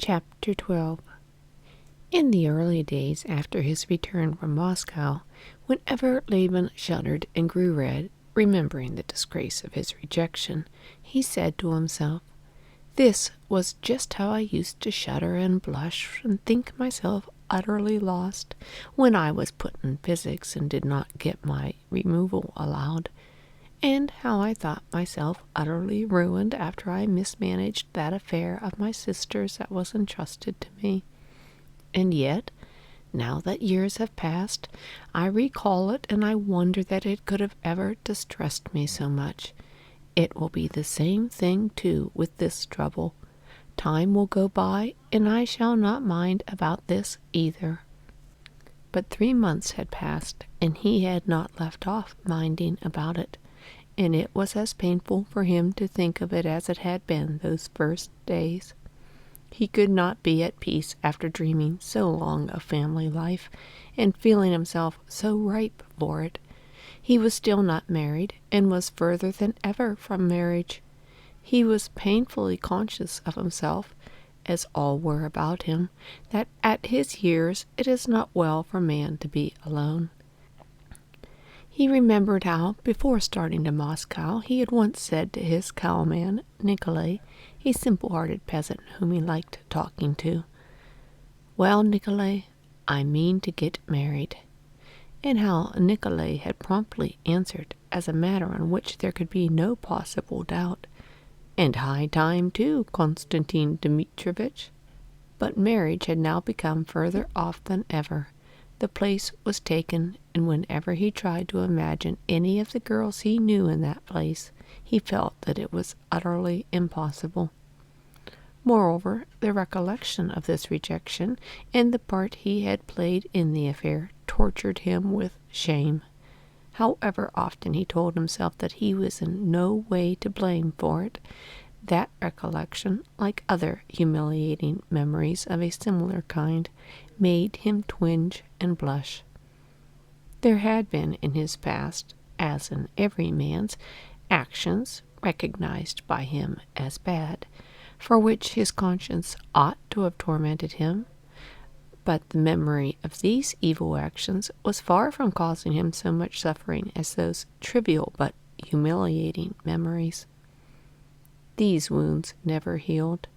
Chapter 12. In the early days after his return from Moscow, whenever Levin shuddered and grew red, remembering the disgrace of his rejection, he said to himself, "This was just how I used to shudder and blush and think myself utterly lost when I was put in physics and did not get my removal allowed, and how I thought myself utterly ruined after I mismanaged that affair of my sister's that was entrusted to me. And yet, now that years have passed, I recall it and I wonder that it could have ever distressed me so much. It will be the same thing, too, with this trouble. Time will go by, and I shall not mind about this either." But 3 months had passed, and he had not left off minding about it, and it was as painful for him to think of it as it had been those first days. He could not be at peace after dreaming so long of family life, and feeling himself so ripe for it. He was still not married, and was further than ever from marriage. He was painfully conscious of himself, as all were about him, that at his years it is not well for man to be alone. He remembered how, before starting to Moscow, he had once said to his cowman, Nikolay, a simple-hearted peasant whom he liked talking to, "Well, Nikolay, I mean to get married," and how Nikolay had promptly answered, as a matter on which there could be no possible doubt, "And high time, too, Konstantin Dmitrievitch." But marriage had now become further off than ever. The place was taken, and whenever he tried to imagine any of the girls he knew in that place, he felt that it was utterly impossible. Moreover, the recollection of this rejection and the part he had played in the affair tortured him with shame. However often he told himself that he was in no way to blame for it, that recollection, like other humiliating memories of a similar kind, made him twinge and blush. There had been in his past, as in every man's, actions recognized by him as bad, for which his conscience ought to have tormented him, but the memory of these evil actions was far from causing him so much suffering as those trivial but humiliating memories. These wounds never healed,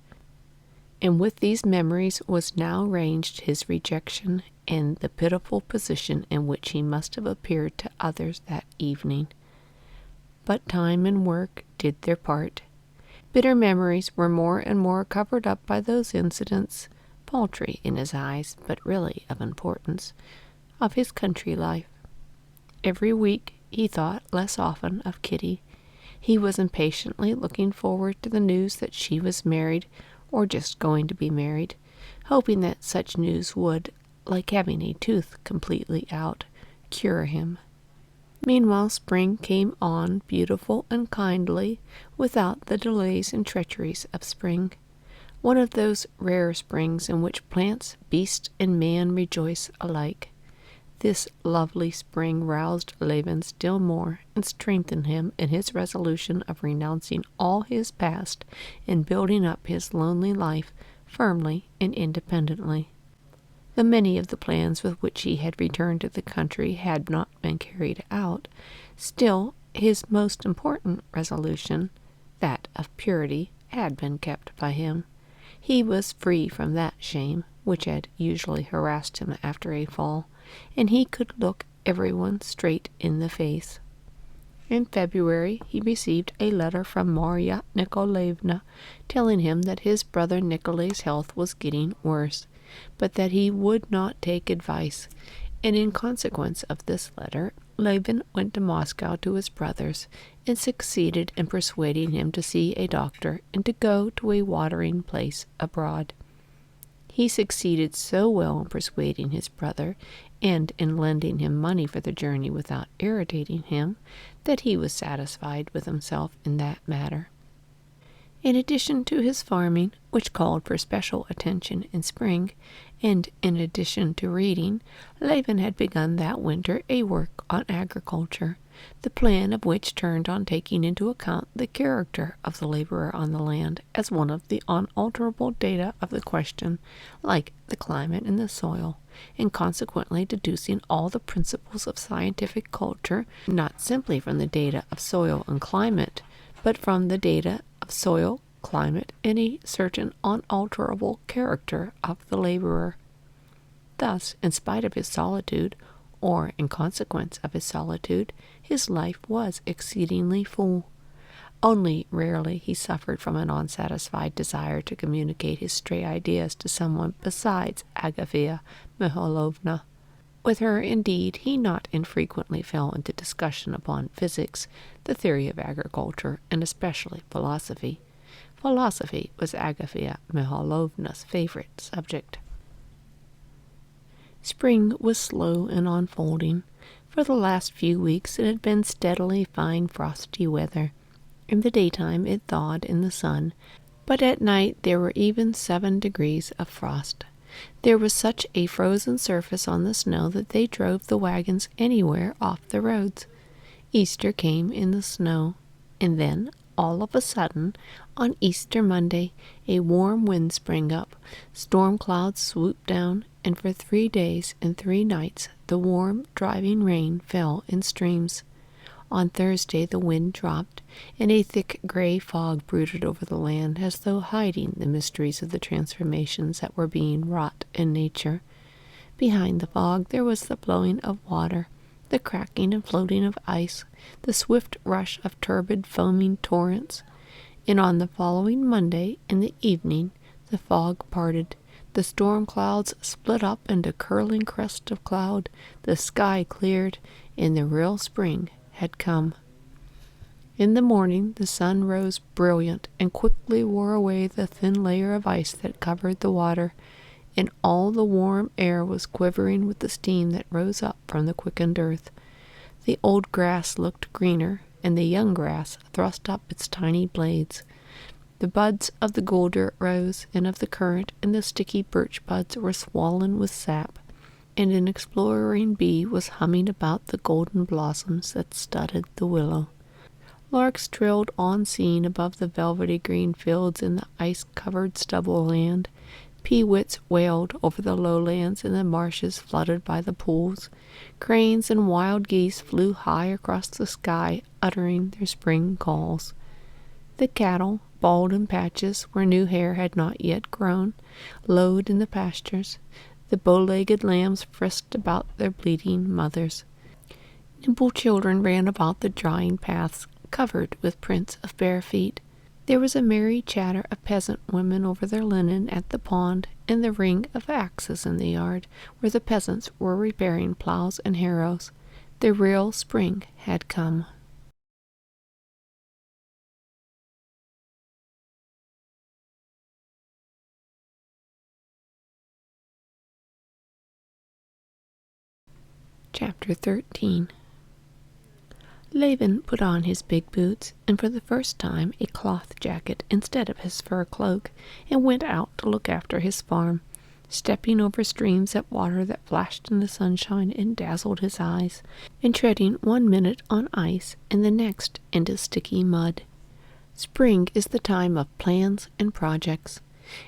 and with these memories was now ranged his rejection and the pitiful position in which he must have appeared to others that evening. But time and work did their part. Bitter memories were more and more covered up by those incidents, paltry in his eyes, but really of importance, of his country life. Every week he thought less often of Kitty. He was impatiently looking forward to the news that she was married, or just going to be married, hoping that such news would, like having a tooth completely out, cure him. Meanwhile spring came on, beautiful and kindly, without the delays and treacheries of spring. One of those rare springs in which plants, beast, and man rejoice alike. This lovely spring roused Levin still more, and strengthened him in his resolution of renouncing all his past and building up his lonely life firmly and independently. Though many of the plans with which he had returned to the country had not been carried out, still his most important resolution, that of purity, had been kept by him. He was free from that shame which had usually harassed him after a fall, and he could look everyone straight in the face. In February he received a letter from Marya Nikolaevna telling him that his brother Nikolay's health was getting worse, but that he would not take advice, and in consequence of this letter Levin went to Moscow to his brother's, and succeeded in persuading him to see a doctor and to go to a watering place abroad. He succeeded so well in persuading his brother, and in lending him money for the journey without irritating him, that he was satisfied with himself in that matter. In addition to his farming, which called for special attention in spring, and in addition to reading, Levin had begun that winter a work on agriculture, the plan of which turned on taking into account the character of the laborer on the land as one of the unalterable data of the question, like the climate and the soil, and consequently deducing all the principles of scientific culture not simply from the data of soil and climate, but from the data of soil, climate, and a certain unalterable character of the laborer. Thus, in spite of his solitude, or in consequence of his solitude, his life was exceedingly full. Only rarely he suffered from an unsatisfied desire to communicate his stray ideas to someone besides Agafea Mikhailovna. With her, indeed, he not infrequently fell into discussion upon physics, the theory of agriculture, and especially philosophy. Philosophy was Agafea Mikhailovna's favorite subject. Spring was slow in unfolding. For the last few weeks it had been steadily fine frosty weather. In the daytime it thawed in the sun, but at night there were even 7 degrees of frost. There was such a frozen surface on the snow that they drove the wagons anywhere off the roads. Easter came in the snow, and then, all of a sudden, on Easter Monday, a warm wind sprang up, storm clouds swooped down, and for 3 days and 3 nights the warm, driving rain fell in streams. On Thursday the wind dropped, and a thick gray fog brooded over the land as though hiding the mysteries of the transformations that were being wrought in nature. Behind the fog there was the blowing of water, the cracking and floating of ice, the swift rush of turbid, foaming torrents. And on the following Monday, in the evening, the fog parted. The storm clouds split up into curling crest of cloud, the sky cleared, and the real spring had come. In the morning the sun rose brilliant and quickly wore away the thin layer of ice that covered the water, and all the warm air was quivering with the steam that rose up from the quickened earth. The old grass looked greener, and the young grass thrust up its tiny blades. The buds of the golder rose, and of the currant and the sticky birch buds were swollen with sap, and an exploring bee was humming about the golden blossoms that studded the willow. Larks trilled unseen above the velvety green fields in the ice-covered stubble land. Peewits wailed over the lowlands and the marshes flooded by the pools. Cranes and wild geese flew high across the sky, uttering their spring calls. The cattle, bald in patches where new hair had not yet grown, lowed in the pastures. The bow-legged lambs frisked about their bleating mothers. Nimble children ran about the drying paths, covered with prints of bare feet. There was a merry chatter of peasant women over their linen at the pond, and the ring of axes in the yard, where the peasants were repairing plows and harrows. The real spring had come. Chapter 13. Levin put on his big boots, and for the first time a cloth jacket instead of his fur cloak, and went out to look after his farm, stepping over streams of water that flashed in the sunshine and dazzled his eyes, and treading 1 minute on ice and the next into sticky mud. Spring is the time of plans and projects,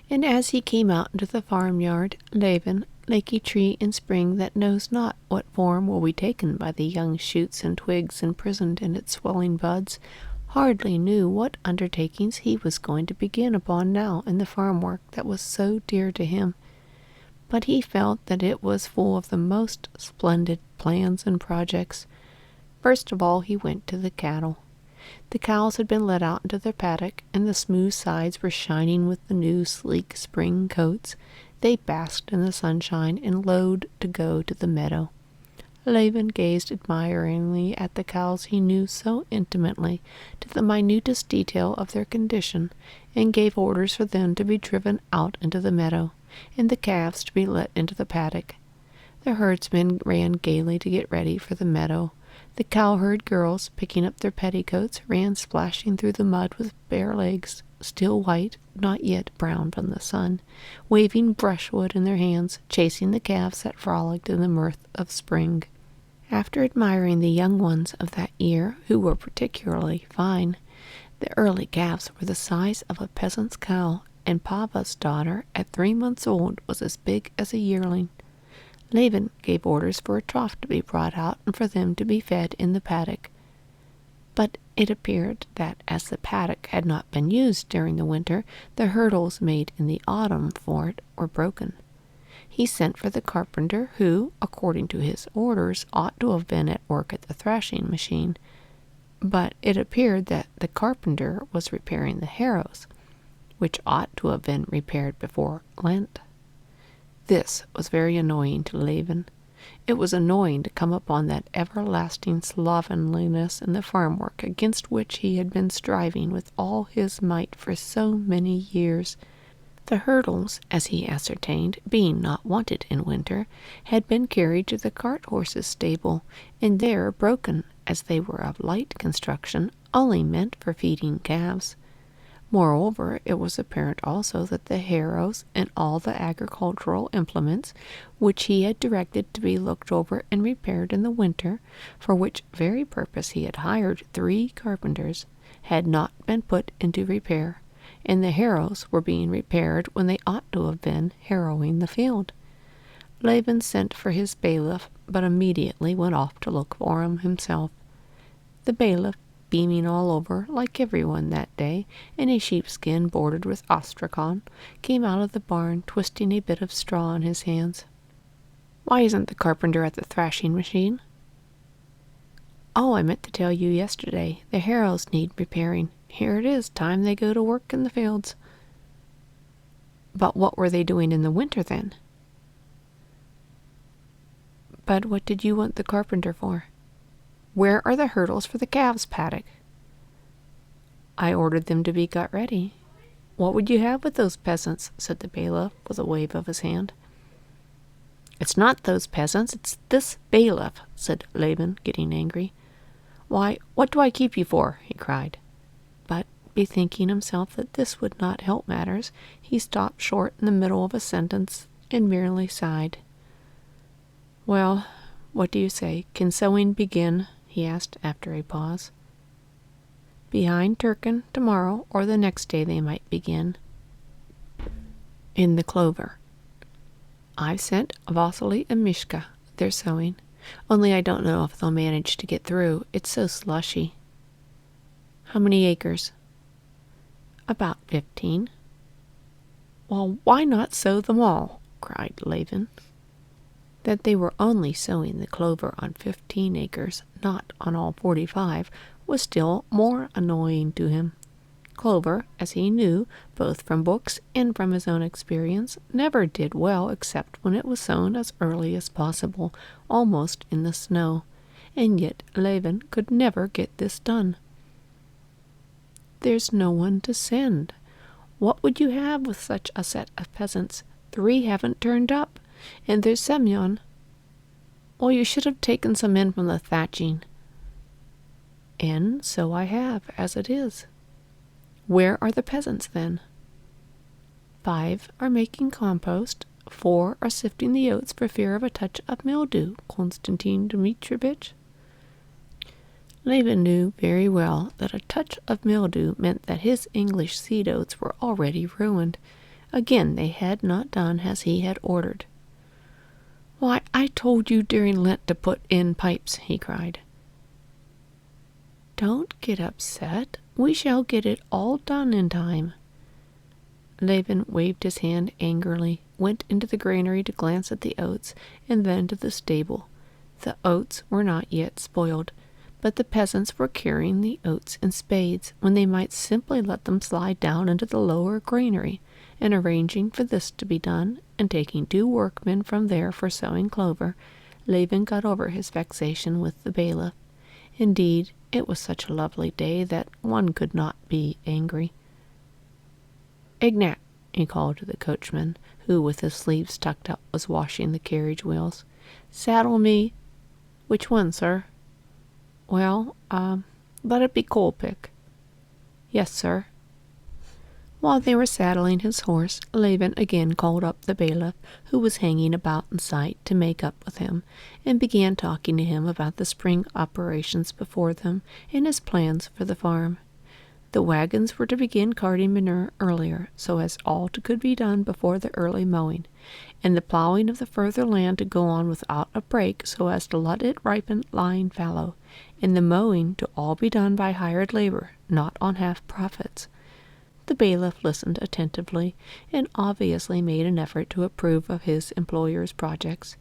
and as he came out into the farmyard, Levin, like a tree in spring that knows not what form will be taken by the young shoots and twigs imprisoned in its swelling buds, hardly knew what undertakings he was going to begin upon now in the farm work that was so dear to him. But he felt that it was full of the most splendid plans and projects. First of all he went to the cattle. The cows had been let out into their paddock, and the smooth sides were shining with the new sleek spring coats. They basked in the sunshine and lowed to go to the meadow. Levin gazed admiringly at the cows he knew so intimately, to the minutest detail of their condition, and gave orders for them to be driven out into the meadow, and the calves to be let into the paddock. The herdsmen ran gaily to get ready for the meadow. The cowherd girls, picking up their petticoats, ran splashing through the mud with bare legs, still white, not yet brown from the sun, waving brushwood in their hands, chasing the calves that frolicked in the mirth of spring. After admiring the young ones of that year, who were particularly fine, the early calves were the size of a peasant's cow, and Pava's daughter, at 3 months old, was as big as a yearling. Levin gave orders for a trough to be brought out and for them to be fed in the paddock. But it appeared that as the paddock had not been used during the winter, the hurdles made in the autumn for it were broken. He sent for the carpenter, who, according to his orders, ought to have been at work at the thrashing machine. But it appeared that the carpenter was repairing the harrows, which ought to have been repaired before Lent. This was very annoying to Levin. It was annoying to come upon that everlasting slovenliness in the farm work against which he had been striving with all his might for so many years. The hurdles, as he ascertained, being not wanted in winter, had been carried to the cart-horses' stable, and there broken, as they were of light construction, only meant for feeding calves. Moreover, it was apparent also that the harrows and all the agricultural implements, which he had directed to be looked over and repaired in the winter, for which very purpose he had hired 3 carpenters, had not been put into repair, and the harrows were being repaired when they ought to have been harrowing the field. Levin sent for his bailiff, but immediately went off to look for him himself. The bailiff, beaming all over, like everyone that day, in a sheepskin bordered with astrakhan, came out of the barn, twisting a bit of straw in his hands. "Why isn't the carpenter at the thrashing machine?" "Oh, I meant to tell you yesterday. The harrows need repairing. Here it is, time they go to work in the fields." "But what were they doing in the winter, then?" "But what did you want the carpenter for?" "Where are the hurdles for the calves' paddock?" "I ordered them to be got ready." "What would you have with those peasants?" said the bailiff, with a wave of his hand. "It's not those peasants, it's this bailiff," said Levin, getting angry. "Why, what do I keep you for?" he cried. But, bethinking himself that this would not help matters, he stopped short in the middle of a sentence and merely sighed. "Well, what do you say? Can sowing begin?" he asked after a pause. "Behind Turkin tomorrow or the next day they might begin." "In the clover. I've sent Vasily and Mishka. They're sowing. Only I don't know if they'll manage to get through. It's so slushy." "How many acres?" "About 15. "Well, why not sow them all?" cried Levin. That they were only sowing the clover on 15 acres, not on all 45, was still more annoying to him. Clover, as he knew, both from books and from his own experience, never did well except when it was sown as early as possible, almost in the snow, and yet Levin could never get this done. "There's no one to send. What would you have with such a set of peasants? 3 haven't turned up, and there's Semyon." "Well, you should have taken some men from the thatching." "And so I have, as it is." "Where are the peasants, then?" 5 are making compost, 4 are sifting the oats for fear of a touch of mildew, Konstantin Dmitrievitch." Levin knew very well that a touch of mildew meant that his English seed oats were already ruined. Again they had not done as he had ordered. "Why, I told you during Lent to put in pipes," he cried. "Don't get upset. We shall get it all done in time." Levin waved his hand angrily, went into the granary to glance at the oats, and then to the stable. The oats were not yet spoiled, but the peasants were carrying the oats in spades, when they might simply let them slide down into the lower granary, and arranging for this to be done, and taking 2 workmen from there for sowing clover, Levin got over his vexation with the bailiff. Indeed, it was such a lovely day that one could not be angry. "Ignat," he called to the coachman, who with his sleeves tucked up was washing the carriage wheels, "saddle me—" "Which one, sir?" "Well, let it be Coal-Pick." "Yes, sir." While they were saddling his horse, Levin again called up the bailiff, who was hanging about in sight, to make up with him, and began talking to him about the spring operations before them and his plans for the farm. The wagons were to begin carting manure earlier, so as all could be done before the early mowing, and the plowing of the further land to go on without a break so as to let it ripen lying fallow, and the mowing to all be done by hired labor, not on half profits. The bailiff listened attentively, and obviously made an effort to approve of his employer's projects.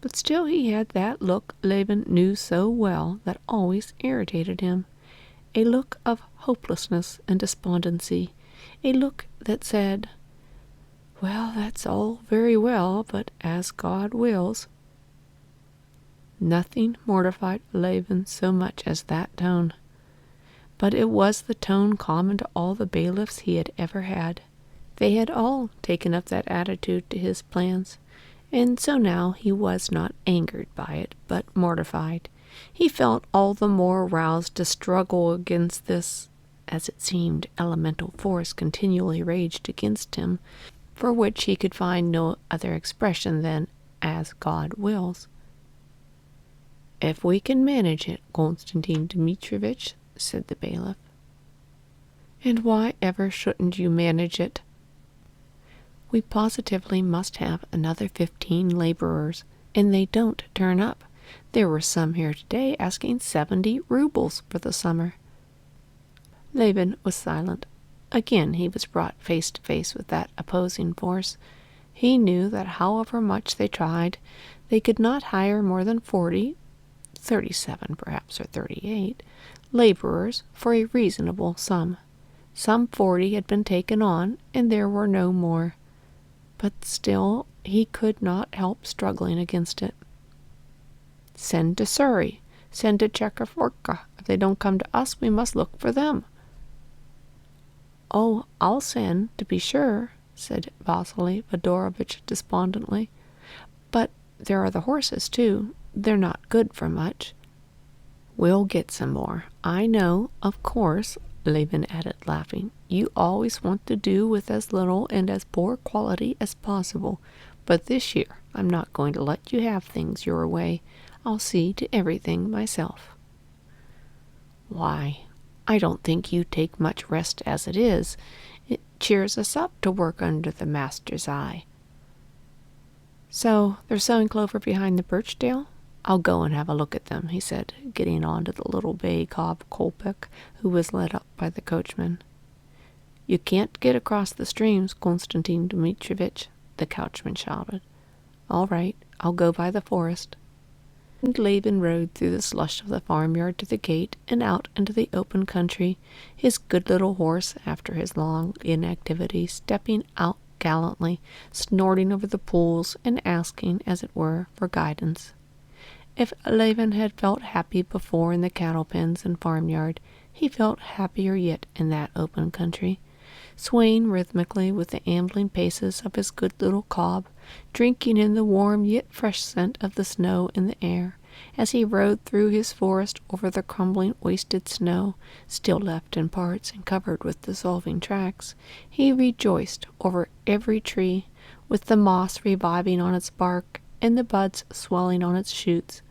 But still he had that look Levin knew so well that always irritated him, a look of hopelessness and despondency, a look that said, "Well, that's all very well, but as God wills." Nothing mortified Levin so much as that tone. But it was the tone common to all the bailiffs he had ever had. They had all taken up that attitude to his plans, and so now he was not angered by it, but mortified. He felt all the more roused to struggle against this, as it seemed, elemental force continually raged against him, for which he could find no other expression than "as God wills." "If we can manage it, Konstantin Dmitrievitch," said the bailiff. "And why ever shouldn't you manage it?" "We positively must have another 15 laborers, and they don't turn up. There were some here today asking 70 rubles for the summer." Levin was silent. Again he was brought face to face with that opposing force. He knew that however much they tried, they could not hire more than 40, 37 perhaps, or 38, laborers for a reasonable sum. Some 40 had been taken on, and there were no more. But still he could not help struggling against it. "Send to Surrey, send to Czechoslovakia. If they don't come to us, we must look for them." "Oh, I'll send, to be sure," said Vasily Fedorovitch despondently. "But there are the horses, too. They're not good for much." "We'll get some more. I know, of course," Levin added, laughing. "You always want to do with as little and as poor quality as possible. But this year I'm not going to let you have things your way. I'll see to everything myself." "Why, I don't think you take much rest as it is. It cheers us up to work under the master's eye." "So they're sowing clover behind the birchdale? I'll go and have a look at them," he said, getting on to the little bay cob Kolpik, who was led up by the coachman. "You can't get across the streams, Konstantin Dmitrievitch," the coachman shouted. "All right, I'll go by the forest." And Levin rode through the slush of the farmyard to the gate and out into the open country, his good little horse, after his long inactivity, stepping out gallantly, snorting over the pools, and asking, as it were, for guidance. If Levin had felt happy before in the cattle pens and farmyard, he felt happier yet in that open country, swaying rhythmically with the ambling paces of his good little cob, drinking in the warm yet fresh scent of the snow in the air, as he rode through his forest over the crumbling wasted snow, still left in parts and covered with dissolving tracks. He rejoiced over every tree, with the moss reviving on its bark and the buds swelling on its shoots.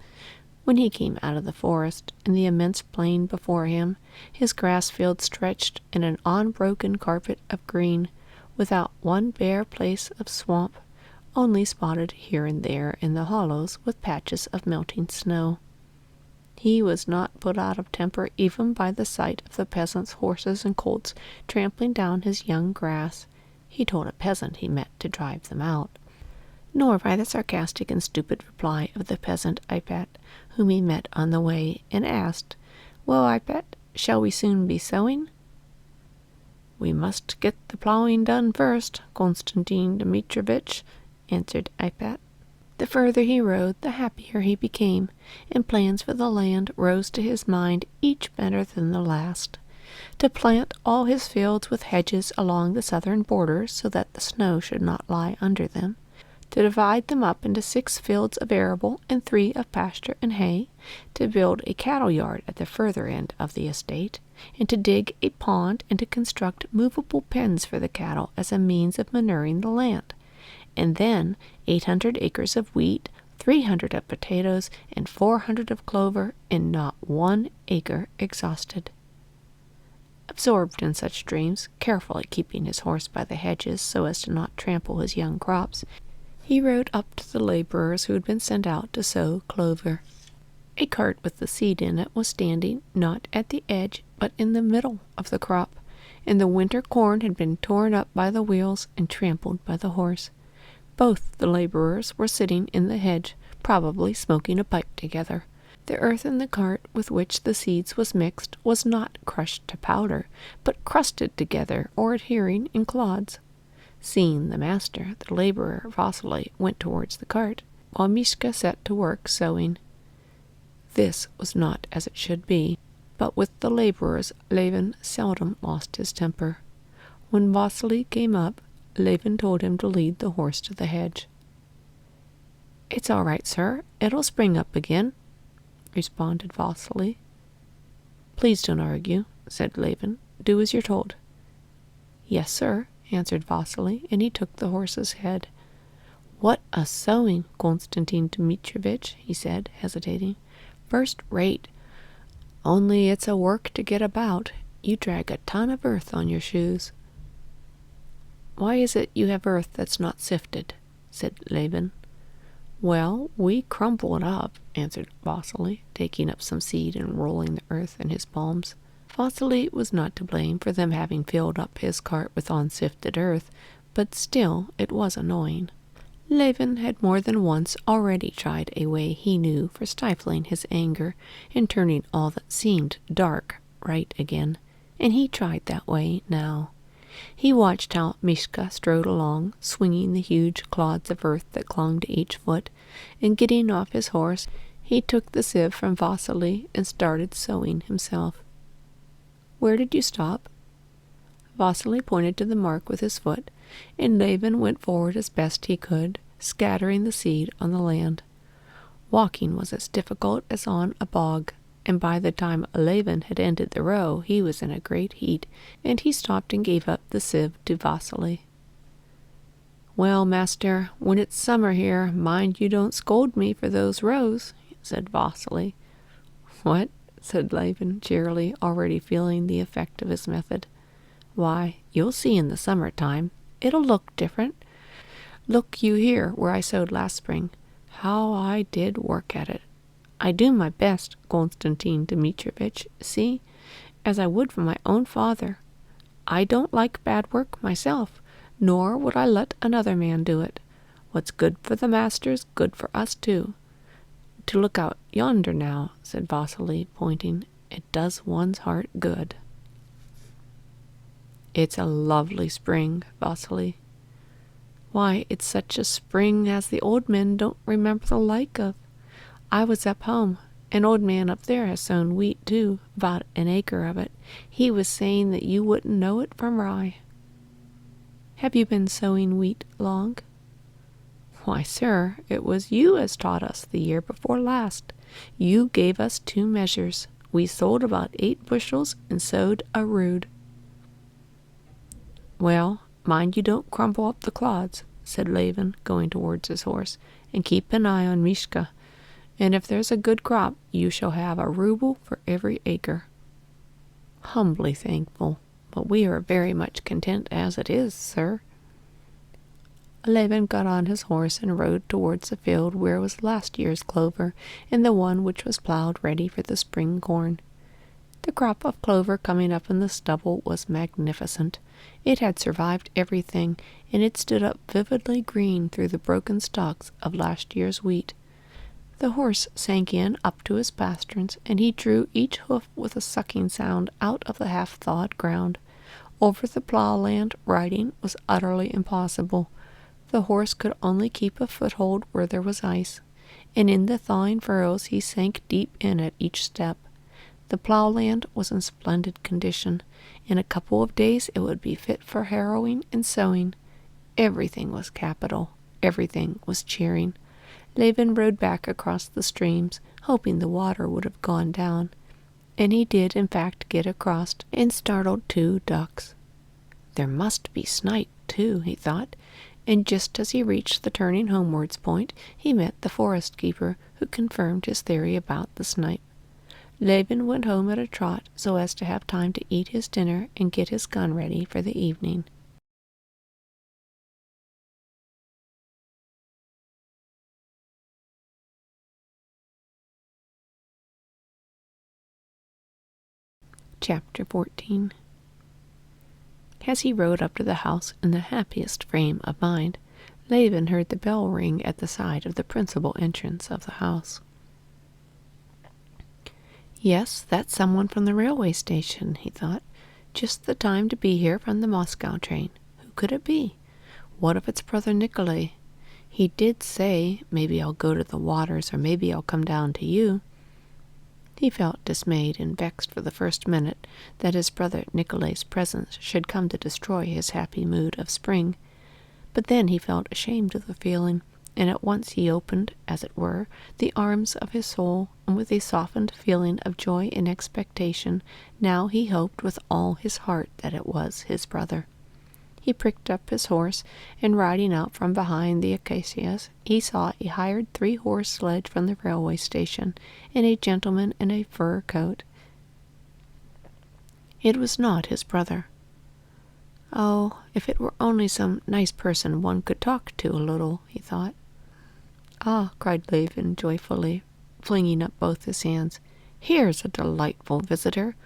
When he came out of the forest, in the immense plain before him, his grass field stretched in an unbroken carpet of green, without one bare place of swamp, only spotted here and there in the hollows with patches of melting snow. He was not put out of temper even by the sight of the peasants' horses and colts trampling down his young grass. He told a peasant he met to drive them out. Nor by the sarcastic and stupid reply of the peasant Ipet, whom he met on the way, and asked, "Well, Ipet, shall we soon be sowing?" "We must get the plowing done first, Konstantin Dmitrievitch," answered Ipet. The further he rode, the happier he became, and plans for the land rose to his mind, each better than the last. To plant all his fields with hedges along the southern borders, so that the snow should not lie under them. to divide them up into 6 fields of arable and 3 of pasture and hay, to build a cattle yard at the further end of the estate, and to dig a pond and to construct movable pens for the cattle as a means of manuring the land, and then 800 acres of wheat, 300 of potatoes, and 400 of clover, and not 1 acre exhausted. Absorbed in such dreams, carefully keeping his horse by the hedges so as to not trample his young crops, he rode up to the laborers who had been sent out to sow clover. A cart with the seed in it was standing not at the edge but in the middle of the crop, and the winter corn had been torn up by the wheels and trampled by the horse. Both the laborers were sitting in the hedge, probably smoking a pipe together. The earth in the cart with which the seeds was mixed was not crushed to powder, but crusted together or adhering in clods. Seeing the master, the laborer Vasily went towards the cart, while Mishka set to work sowing. This was not as it should be, but with the laborers Levin seldom lost his temper. When Vasily came up, Levin told him to lead the horse to the hedge. "It's all right, sir. It'll spring up again," responded Vasily. "Please don't argue," said Levin. "Do as you're told." "Yes, sir," answered Vasily, and he took the horse's head. "What a sowing, Konstantin Dmitrievitch," he said, hesitating. "First rate. Only it's a work to get about. You drag a ton of earth on your shoes." "Why is it you have earth that's not sifted?" said Levin. "Well, we crumple it up," answered Vasily, taking up some seed and rolling the earth in his palms. Vasily was not to blame for them having filled up his cart with unsifted earth, but still it was annoying. Levin had more than once already tried a way he knew for stifling his anger and turning all that seemed dark right again, and he tried that way now. He watched how Mishka strode along, swinging the huge clods of earth that clung to each foot, and getting off his horse, he took the sieve from Vasily and started sowing himself. "Where did you stop?" Vasily pointed to the mark with his foot, and Levin went forward as best he could, scattering the seed on the land. Walking was as difficult as on a bog, and by the time Levin had ended the row, he was in a great heat, and he stopped and gave up the sieve to Vasily. "Well, master, when it's summer here, mind you don't scold me for those rows," said Vasily. "What?" said Levin cheerily, already feeling the effect of his method. "Why, you'll see in the summer-time. It'll look different. Look you here where I sowed last spring. How I did work at it. I do my best, Konstantin Dmitrievitch, see, as I would for my own father. I don't like bad work myself, nor would I let another man do it. What's good for the master's good for us too. To look out yonder now," said Vasily, pointing, "it does one's heart good." "It's a lovely spring, Vasily." "Why, it's such a spring as the old men don't remember the like of. I was up home. An old man up there has sown wheat, too, about an acre of it. He was saying that you wouldn't know it from rye." "Have you been sowing wheat long?" "Why, sir, it was you as taught us the year before last. You gave us 2 measures. We sold about 8 bushels and sowed a rood." "Well, mind you don't crumple up the clods," said Levin, going towards his horse, "and keep an eye on Mishka. And if there's a good crop, you shall have a ruble for every acre." "Humbly thankful, but we are very much content as it is, sir." Levin got on his horse and rode towards the field where was last year's clover and the one which was plowed ready for the spring corn. The crop of clover coming up in the stubble was magnificent. It had survived everything, and it stood up vividly green through the broken stalks of last year's wheat. The horse sank in up to his pasterns, and he drew each hoof with a sucking sound out of the half-thawed ground. Over the plough-land riding was utterly impossible. The horse could only keep a foothold where there was ice, and in the thawing furrows he sank deep in at each step. The plough-land was in splendid condition. In a couple of days it would be fit for harrowing and sowing. Everything was capital. Everything was cheering. Levin rowed back across the streams, hoping the water would have gone down, and he did in fact get across and startled 2 ducks. There must be snipe, too, he thought, and just as he reached the turning homewards point, he met the forest keeper, who confirmed his theory about the snipe. Levin went home at a trot so as to have time to eat his dinner and get his gun ready for the evening. Chapter 14. As he rode up to the house in the happiest frame of mind, Levin heard the bell ring at the side of the principal entrance of the house. Yes, that's someone from the railway station, he thought. Just the time to be here from the Moscow train. Who could it be? What if it's Brother Nikolai? He did say, maybe I'll go to the waters, or maybe I'll come down to you. He felt dismayed and vexed for the first minute that his brother Nikolai's presence should come to destroy his happy mood of spring. But then he felt ashamed of the feeling, and at once he opened, as it were, the arms of his soul, and with a softened feeling of joy and expectation, now he hoped with all his heart that it was his brother. He pricked up his horse, and riding out from behind the acacias, he saw a hired 3-horse sledge from the railway station, and a gentleman in a fur coat. It was not his brother. Oh, if it were only some nice person one could talk to a little, he thought. Ah, cried Levin joyfully, flinging up both his hands. Here's a delightful visitor.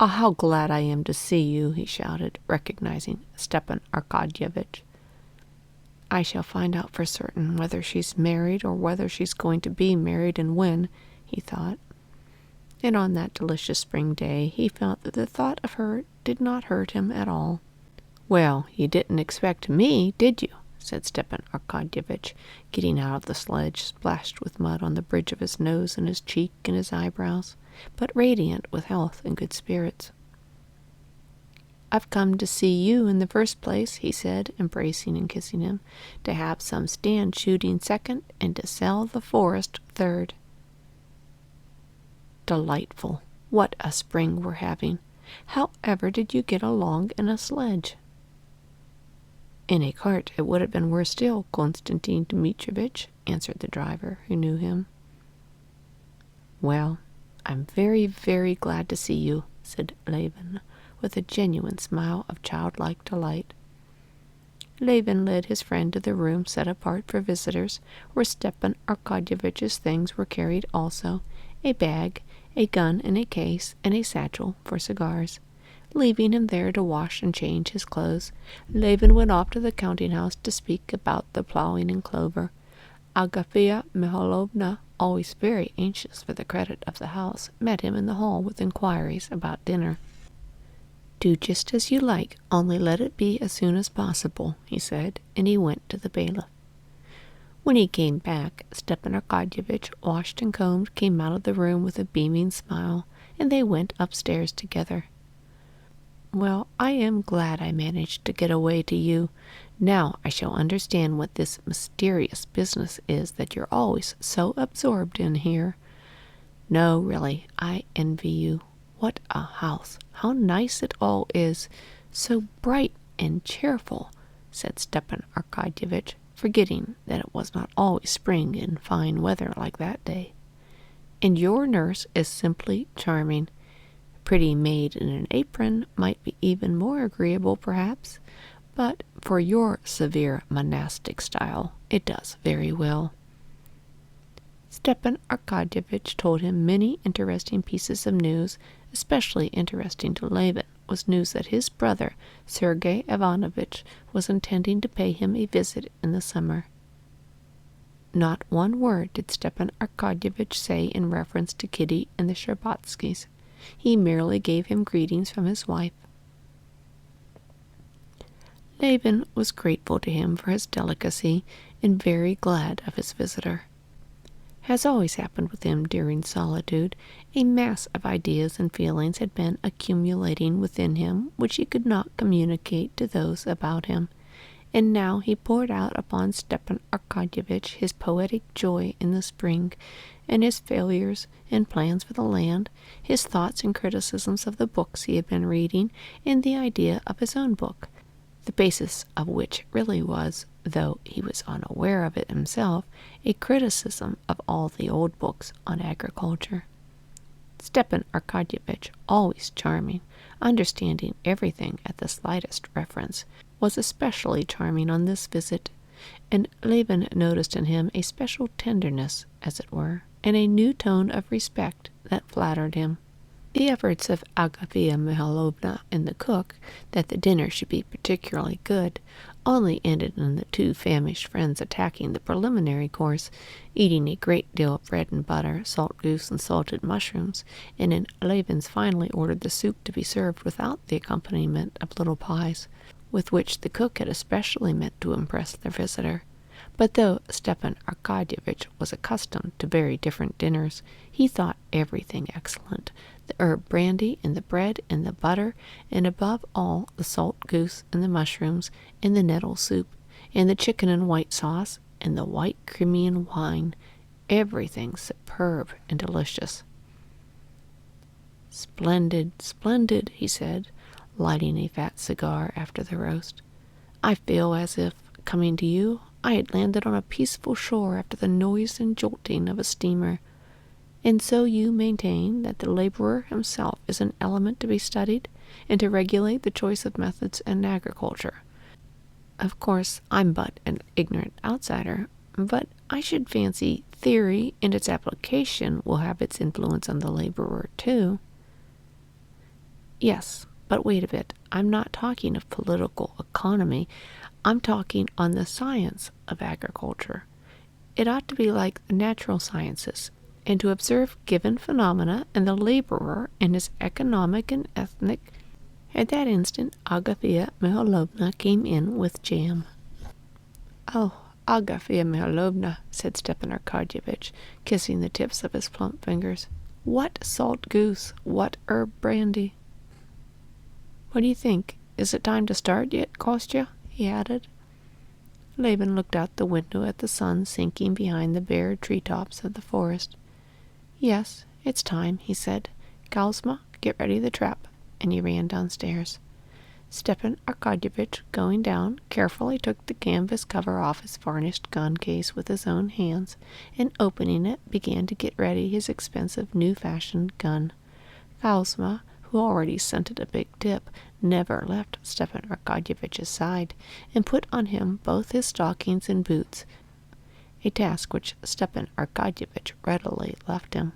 Ah, how glad I am to see you, he shouted, recognizing Stepan Arkadyevitch. I shall find out for certain whether she's married or whether she's going to be married and when, he thought. And on that delicious spring day he felt that the thought of her did not hurt him at all. Well, you didn't expect me, did you? Said Stepan Arkadyevitch, getting out of the sledge, splashed with mud on the bridge of his nose and his cheek and his eyebrows, but radiant with health and good spirits. I've come to see you in the first place, he said, embracing and kissing him, to have some stand shooting second, and to sell the forest third. Delightful. What a spring we're having. How ever did you get along in a sledge? In a cart it would have been worse still, Konstantin Dmitrievitch, answered the driver, who knew him. Well, I'm very, very glad to see you, said Levin, with a genuine smile of childlike delight. Levin led his friend to the room set apart for visitors, where Stepan Arkadyevitch's things were carried also, a bag, a gun in a case, and a satchel for cigars. Leaving him there to wash and change his clothes, Levin went off to the counting-house to speak about the ploughing in clover. Agafea Mihalovna, always very anxious for the credit of the house, met him in the hall with inquiries about dinner. Do just as you like, only let it be as soon as possible, he said, and he went to the bailiff. When he came back, Stepan Arkadyevitch, washed and combed, came out of the room with a beaming smile, and they went upstairs together. Well, I am glad I managed to get away to you. Now I shall understand what this mysterious business is that you're always so absorbed in here. No, really, I envy you. What a house! How nice it all is! So bright and cheerful, said Stepan Arkadyevitch, forgetting that it was not always spring and fine weather like that day. And your nurse is simply charming. Pretty maid in an apron might be even more agreeable, perhaps, but for your severe monastic style, it does very well. Stepan Arkadyevitch told him many interesting pieces of news. Especially interesting to Levin was news that his brother, Sergei Ivanovitch, was intending to pay him a visit in the summer. Not one word did Stepan Arkadyevitch say in reference to Kitty and the Sherbatskys. He merely gave him greetings from his wife. Levin was grateful to him for his delicacy and very glad of his visitor. As always happened with him during solitude, a mass of ideas and feelings had been accumulating within him which he could not communicate to those about him, And now he poured out upon Stepan Arkadyevitch his poetic joy in the spring, and his failures and plans for the land, his thoughts and criticisms of the books he had been reading, and the idea of his own book, the basis of which really was, though he was unaware of it himself, a criticism of all the old books on agriculture. Stepan Arkadyevitch, always charming, understanding everything at the slightest reference, was especially charming on this visit, and Levin noticed in him a special tenderness, as it were, and a new tone of respect that flattered him. The efforts of Agafea Mihalovna and the cook that the dinner should be particularly good only ended in the two famished friends attacking the preliminary course, eating a great deal of bread and butter, salt goose, and salted mushrooms, and in Levin's finally ordered the soup to be served without the accompaniment of little pies, with which the cook had especially meant to impress their visitor. But though Stepan Arkadyevitch was accustomed to very different dinners, he thought everything excellent, the herb brandy and the bread and the butter, and above all the salt goose and the mushrooms and the nettle soup and the chicken and white sauce and the white Crimean wine, everything superb and delicious. "Splendid, splendid," he said, lighting a fat cigar after the roast. "I feel as if, coming to you, I had landed on a peaceful shore after the noise and jolting of a steamer. And so you maintain that the laborer himself is an element to be studied, and to regulate the choice of methods in agriculture. Of course, I'm but an ignorant outsider, but I should fancy theory and its application will have its influence on the laborer too." "Yes, but wait a bit. I'm not talking of political economy. I'm talking on the science of agriculture. It ought to be like the natural sciences, and to observe given phenomena, and the laborer in his economic and ethnic—" At that instant Agafea Mihalovna came in with jam. "Oh, Agafea Mihalovna," said Stepan Arkadyevitch, kissing the tips of his plump fingers. "What salt goose, what herb brandy! What do you think? Is it time to start yet, Kostya?" he added. Levin looked out the window at the sun sinking behind the bare tree-tops of the forest. "Yes, it's time," he said. "Kouzma, get ready the trap," and he ran downstairs. Stepan Arkadyevitch, going down, carefully took the canvas cover off his varnished gun case with his own hands, and opening it, began to get ready his expensive new-fashioned gun. Kouzma, who already scented a big tip, never left Stepan Arkadyevitch's side, and put on him both his stockings and boots, a task which Stepan Arkadyevitch readily left him.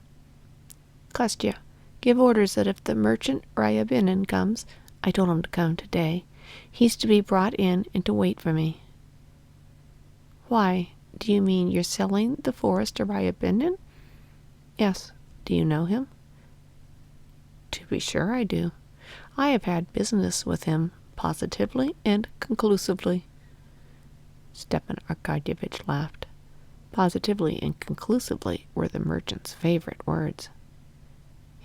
"Kostya, give orders that if the merchant Ryabinin comes— I told him to come today— he's to be brought in and to wait for me." "Why, do you mean you're selling the forest to Ryabinin?" "Yes. Do you know him?" "To be sure I do. I have had business with him, positively and conclusively." Stepan Arkadyevitch laughed. Positively and conclusively were the merchant's favorite words.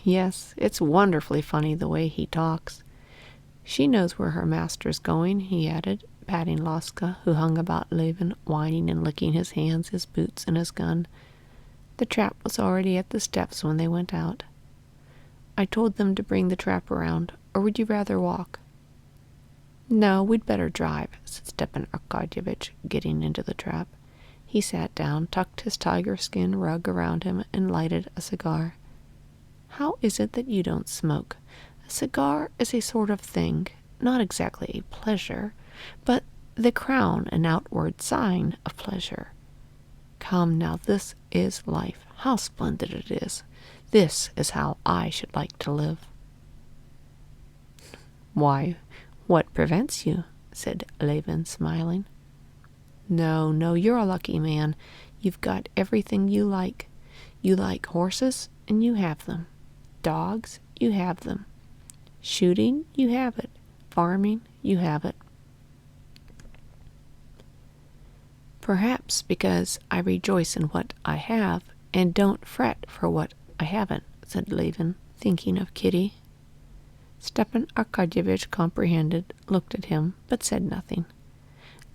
"Yes, it's wonderfully funny the way he talks. She knows where her master's going," he added, patting Laska, who hung about Levin, whining and licking his hands, his boots, and his gun. The trap was already at the steps when they went out. "I told them to bring the trap around, or would you rather walk?" "No, we'd better drive," said Stepan Arkadyevitch, getting into the trap. He sat down, tucked his tiger-skin rug around him, and lighted a cigar. "How is it that you don't smoke? A cigar is a sort of thing, not exactly a pleasure, but the crown and outward sign of pleasure. Come now, this is life. How splendid it is! This is how I should like to live." "Why, what prevents you?" said Levin, smiling. No, you're a lucky man. You've got everything you like. You like horses, and you have them. Dogs, you have them. Shooting, you have it. Farming, you have it." "Perhaps because I rejoice in what I have, and don't fret for what I haven't," said Levin, thinking of Kitty. Stepan Arkadyevitch comprehended, looked at him, but said nothing.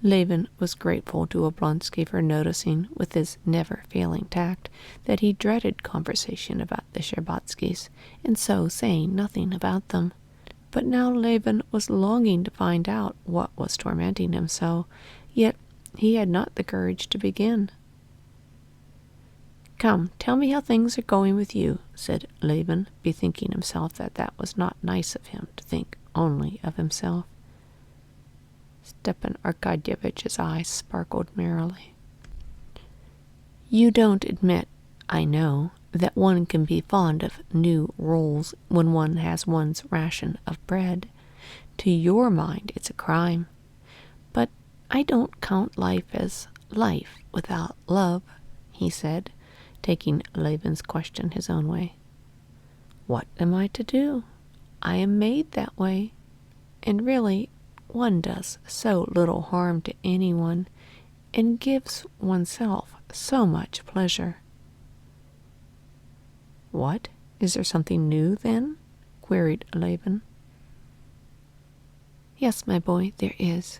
Levin was grateful to Oblonsky for noticing, with his never-failing tact, that he dreaded conversation about the Shtcherbatskys, and so saying nothing about them. But now Levin was longing to find out what was tormenting him so, yet he had not the courage to begin. "Come, tell me how things are going with you," said Levin, bethinking himself that that was not nice of him to think only of himself. Stepan Arkadyevitch's eyes sparkled merrily. "You don't admit, I know, that one can be fond of new rolls when one has one's ration of bread. To your mind it's a crime. But I don't count life as life without love," he said, taking Levin's question his own way. "What am I to do? I am made that way. And really, one does so little harm to anyone, and gives oneself so much pleasure." "What? Is there something new, then?" queried Levin. "Yes, my boy, there is.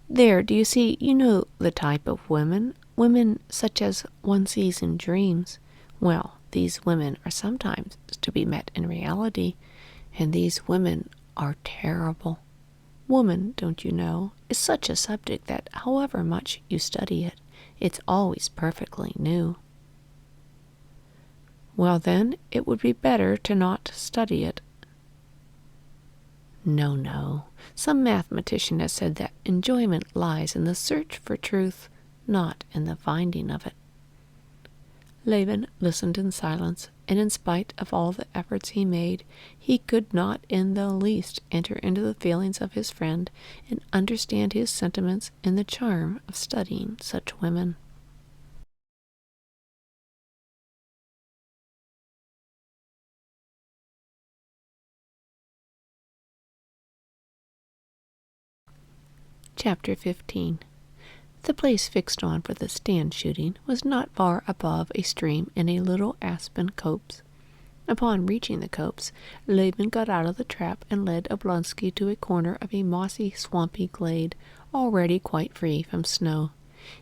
There, do you see, you know the type of women such as one sees in dreams. Well, these women are sometimes to be met in reality, and these women are terrible. Woman, don't you know, is such a subject that however much you study it, it's always perfectly new." "Well, then, it would be better to not study it." No. Some mathematician has said that enjoyment lies in the search for truth, not in the finding of it. Levin listened in silence, and in spite of all the efforts he made, he could not in the least enter into the feelings of his friend and understand his sentiments in the charm of studying such women. Chapter 15. The place fixed on for the stand shooting was not far above a stream in a little aspen copse. Upon reaching the copse, Levin got out of the trap and led Oblonsky to a corner of a mossy, swampy glade, already quite free from snow.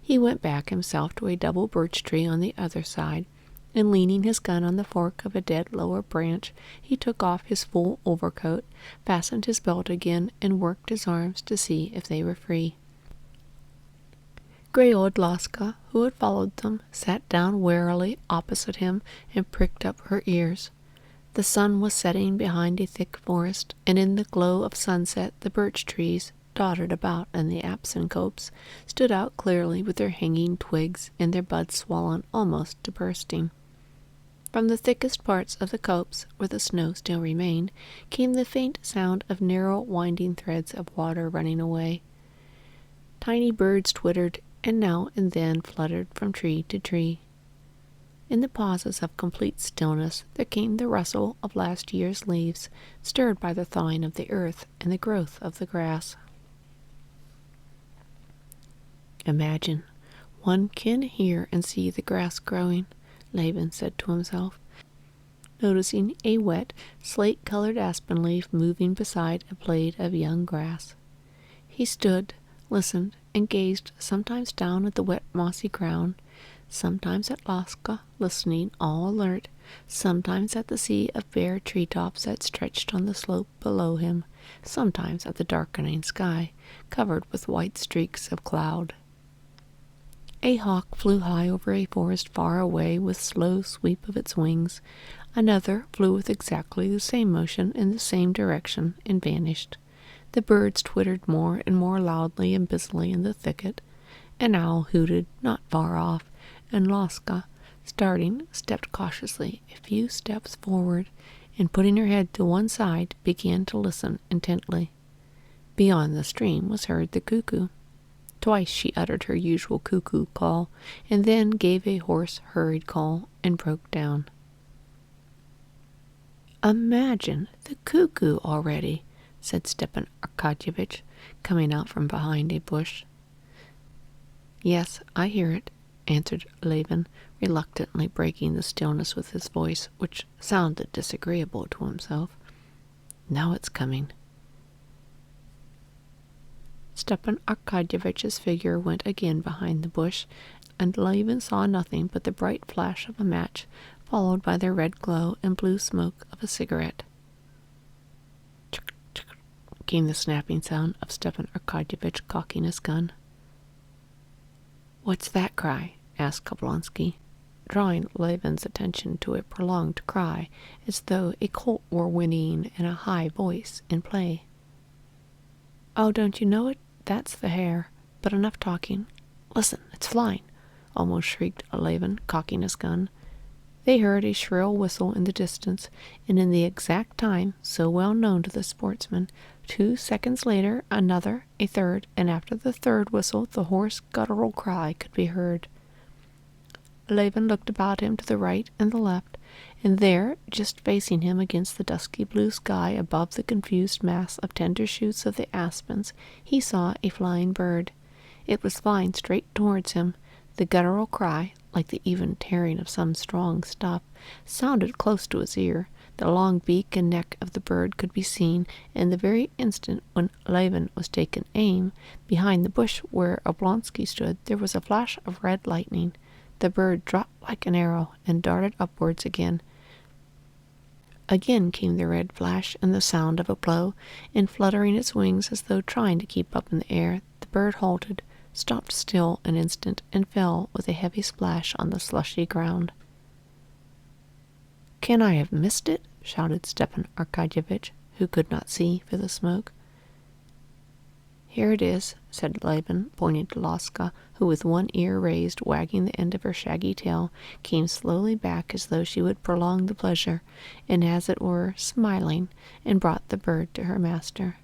He went back himself to a double birch tree on the other side, and leaning his gun on the fork of a dead lower branch, he took off his full overcoat, fastened his belt again, and worked his arms to see if they were free. Gray old Laska, who had followed them, sat down warily opposite him and pricked up her ears. The sun was setting behind a thick forest, and in the glow of sunset the birch trees, dotted about in the aspen copse, stood out clearly with their hanging twigs and their buds swollen almost to bursting. From the thickest parts of the copse, where the snow still remained, came the faint sound of narrow winding threads of water running away. Tiny birds twittered, and now and then fluttered from tree to tree. In the pauses of complete stillness there came the rustle of last year's leaves, stirred by the thawing of the earth and the growth of the grass. "Imagine, one can hear and see the grass growing," Levin said to himself, noticing a wet, slate-colored aspen leaf moving beside a blade of young grass. He stood, listened, and gazed sometimes down at the wet mossy ground, sometimes at Laska, listening, all alert, sometimes at the sea of bare tree-tops that stretched on the slope below him, sometimes at the darkening sky, covered with white streaks of cloud. A hawk flew high over a forest far away with slow sweep of its wings. Another flew with exactly the same motion in the same direction and vanished. The birds twittered more and more loudly and busily in the thicket. An owl hooted not far off, and Laska, starting, stepped cautiously a few steps forward, and putting her head to one side, began to listen intently. Beyond the stream was heard the cuckoo. Twice she uttered her usual cuckoo call, and then gave a hoarse, hurried call, and broke down. "Imagine the cuckoo already," said Stepan Arkadyevitch, coming out from behind a bush. "Yes, I hear it," answered Levin, reluctantly breaking the stillness with his voice, which sounded disagreeable to himself. "Now it's coming." Stepan Arkadyevitch's figure went again behind the bush, and Levin saw nothing but the bright flash of a match, followed by the red glow and blue smoke of a cigarette. Tsk, tsk, came the snapping sound of Stepan Arkadyevitch cocking his gun. "What's that cry?" asked Oblonsky, drawing Levin's attention to a prolonged cry, as though a colt were whinnying in a high voice in play. "Oh, don't you know it? That's the hare. But enough talking. Listen, it's flying," almost shrieked Levin, cocking his gun. They heard a shrill whistle in the distance, and in the exact time, so well known to the sportsman, 2 seconds later, another, a third, and after the third whistle, the hoarse, guttural cry could be heard. Levin looked about him to the right and the left, and there, just facing him against the dusky blue sky above the confused mass of tender shoots of the aspens, he saw a flying bird. It was flying straight towards him. The guttural cry, like the even tearing of some strong stuff, sounded close to his ear. The long beak and neck of the bird could be seen, and the very instant when Levin was taking aim, behind the bush where Oblonsky stood, there was a flash of red lightning. The bird dropped like an arrow and darted upwards again. Again came the red flash and the sound of a blow, and fluttering its wings as though trying to keep up in the air, the bird halted, stopped still an instant, and fell with a heavy splash on the slushy ground. "Can I have missed it?" shouted Stepan Arkadyevitch, who could not see for the smoke. "Here it is," said Levin, pointing to Laska, who with one ear raised, wagging the end of her shaggy tail, came slowly back as though she would prolong the pleasure, and as it were smiling, and brought the bird to her master.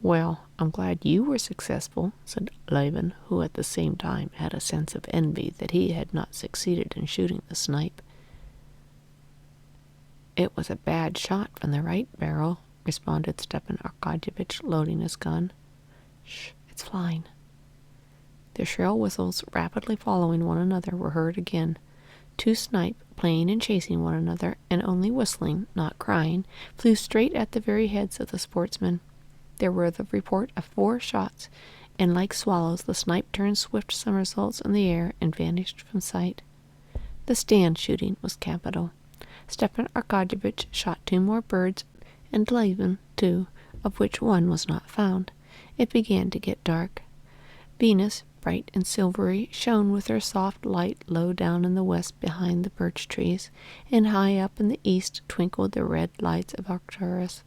"Well, I'm glad you were successful," said Levin, who at the same time had a sense of envy that he had not succeeded in shooting the snipe. "It was a bad shot from the right barrel," responded Stepan Arkadyevitch, loading his gun. "Shh, it's flying." The shrill whistles, rapidly following one another, were heard again. 2 snipe, playing and chasing one another, and only whistling, not crying, flew straight at the very heads of the sportsmen. There were the report of 4 shots, and like swallows the snipe turned swift somersaults in the air and vanished from sight. The stand shooting was capital. Stepan Arkadyevitch shot 2 more birds, and Levin 2, of which one was not found. It began to get dark. Venus, bright and silvery, shone with her soft light low down in the west behind the birch trees, and high up in the east twinkled the red lights of Arcturus.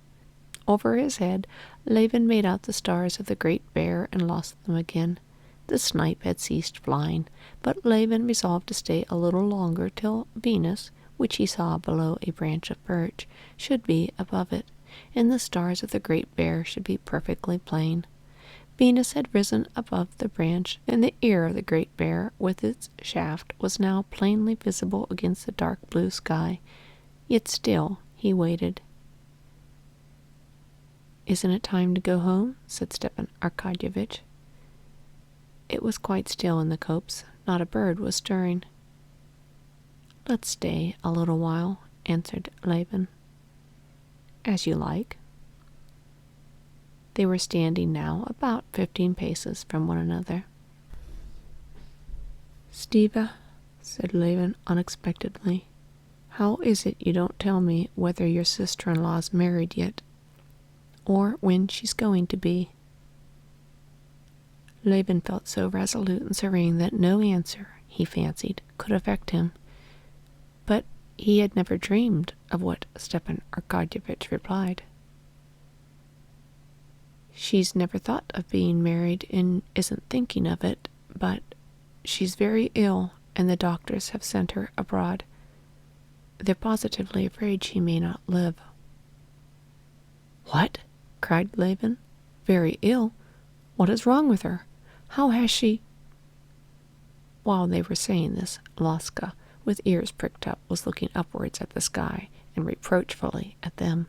Over his head, Levin made out the stars of the Great Bear and lost them again. The snipe had ceased flying, but Levin resolved to stay a little longer till Venus, which he saw below a branch of birch, should be above it, and the stars of the Great Bear should be perfectly plain. Venus had risen above the branch, and the ear of the Great Bear, with its shaft, was now plainly visible against the dark blue sky. Yet still he waited. "Isn't it time to go home?" said Stepan Arkadyevitch. It was quite still in the copse. Not a bird was stirring. "Let's stay a little while," answered Levin. "As you like." They were standing now about 15 paces from one another. "Stiva," said Levin unexpectedly, "how is it you don't tell me whether your sister-in-law's married yet, or when she's going to be?" Levin felt so resolute and serene that no answer, he fancied, could affect him. But he had never dreamed of what Stepan Arkadyevitch replied. "She's never thought of being married and isn't thinking of it, but she's very ill, and the doctors have sent her abroad. They're positively afraid she may not live." "What?" cried Levin. "Very ill? What is wrong with her? How has she—" While they were saying this, Laska, with ears pricked up, was looking upwards at the sky and reproachfully at them.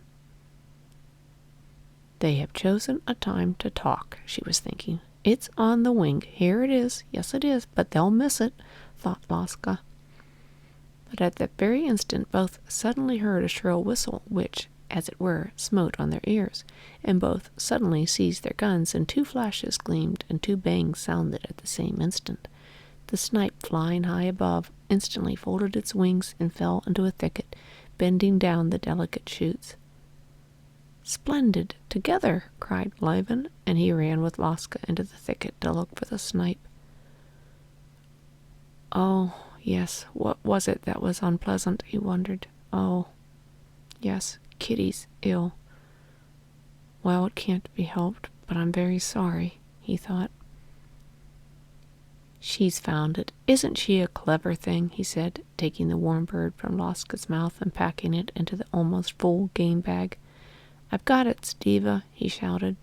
"They have chosen a time to talk," she was thinking. "It's on the wing. Here it is. Yes, it is, but they'll miss it," thought Laska. But at that very instant both suddenly heard a shrill whistle, which, as it were, smote on their ears, and both suddenly seized their guns, and 2 flashes gleamed, and 2 bangs sounded at the same instant. The snipe, flying high above, instantly folded its wings and fell into a thicket, bending down the delicate shoots. "Splendid! Together!" cried Levin, and he ran with Laska into the thicket to look for the snipe. "Oh, yes, what was it that was unpleasant?" he wondered. "Oh, yes, Kitty's ill. Well, it can't be helped, but I'm very sorry," he thought. "She's found it. Isn't she a clever thing?" he said, taking the warm bird from Laska's mouth and packing it into the almost full game bag. "I've got it, Stiva," he shouted.